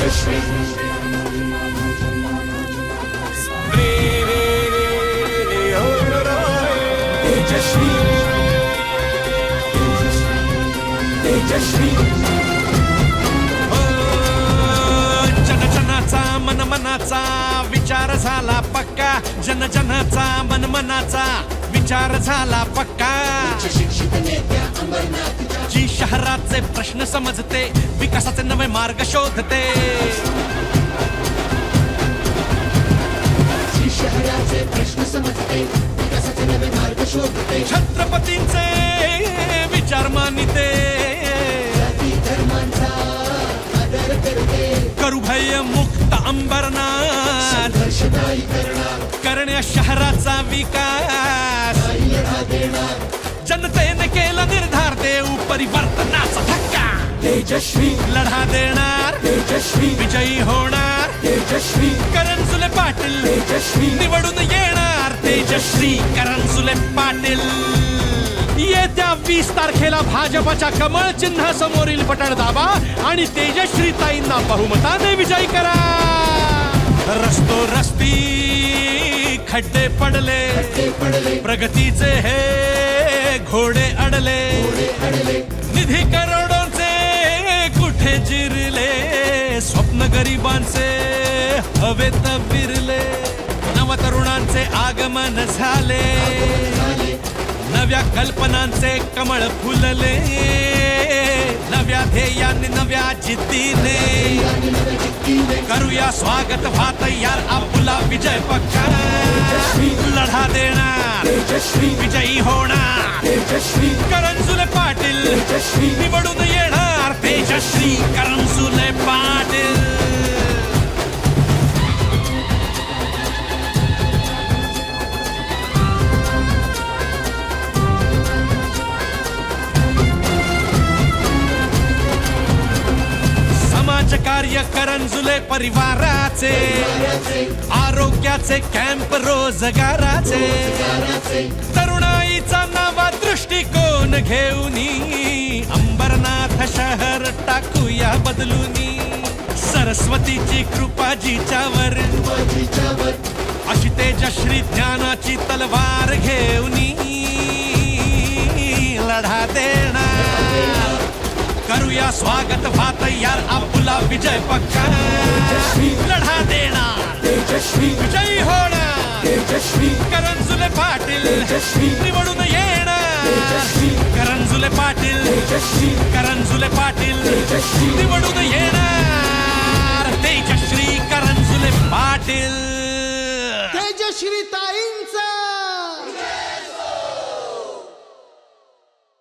तेजश्री तेजश्री तेजश्री जनजनाचा मनमनाचा विचार झाला पक्का, जनजनाचा मनमनाचा विचार झाला पक्का. शिक्षित नेत्या अमरनाथच्या जी शहराचे प्रश्न समजते, विकासाचे नवे मार्ग शोधते. जी शहराचे प्रश्न समजते, विकासाचे नवे मार्ग शोधते. छत्रपतींचे विचार मानिते, जाती धर्मांचा आदर करते. करू भय मुक्त अंबरनाथ, संघर्ष नाही करणार, करण्या शहराचा विकास. नाही लढा देणार. जनतेने केला निर्धार, देऊ परिवर्तनाचा धक्का. तेजश्री लढा देणार, तेजश्री विजयी होणार. तेजश्री करणजुले पाटील तेजश्री निवडून येणार. तेजश्री करणजुले पाटील. येत्या 20 तारखेला भाजपच्या कमळ चिन्ह समोरील बटण दाबा आणि तेजश्री ताईंना बहुमताने विजयी करा. रस्तो रस्ती खड्डे पडले, ते पडले, प्रगतीचे हे घोडे अडले. पुढे अडले. निधी करोडोंचे कुठे जिरले, स्वप्न गरिबांचे हवेत विरले. नवतरुणांचे आगमन झाले, झाले. नव्या कल्पनांचे कमळ फुलले. नव्या ध्येयाने नव्या जिद्दीने आणि नव्या जिद्दीने करूया स्वागत, व्हा तयार, आपला विजय पक्का. लढा देणार, तेजश्री विजयी होणार. तेजश्री करणजुले पाटील तेजश्री निवडून येणार. तेजश्री करणजुले पाटील. समाजकार्य करणजुले परिवाराचे, आरोग्याचे कॅम्प रोजगाराचे. तरुणाईचा नवा दृष्टिकोन घेऊन अंबरनाथ शहर टाकूया बदलूनी. सरस्वतीची कृपा जिच्यावर, जिच्यावर अशी तेजश्री ज्ञानाची तलवार घेऊन लढा देणार. करूया स्वागत, व्हा तयार, आपला विजय पक्का. लढा देणार, तेजश्री विजयी होणार. तेजश्री करणजुले पाटील तेजश्री निवडून येणार. तेजश्री करणजुले पाटील, तेजश्री करणजुले पाटील तेजश्री निवडून येणार. तेजश्री करणजुले पाटील. तेजश्री ताईंचा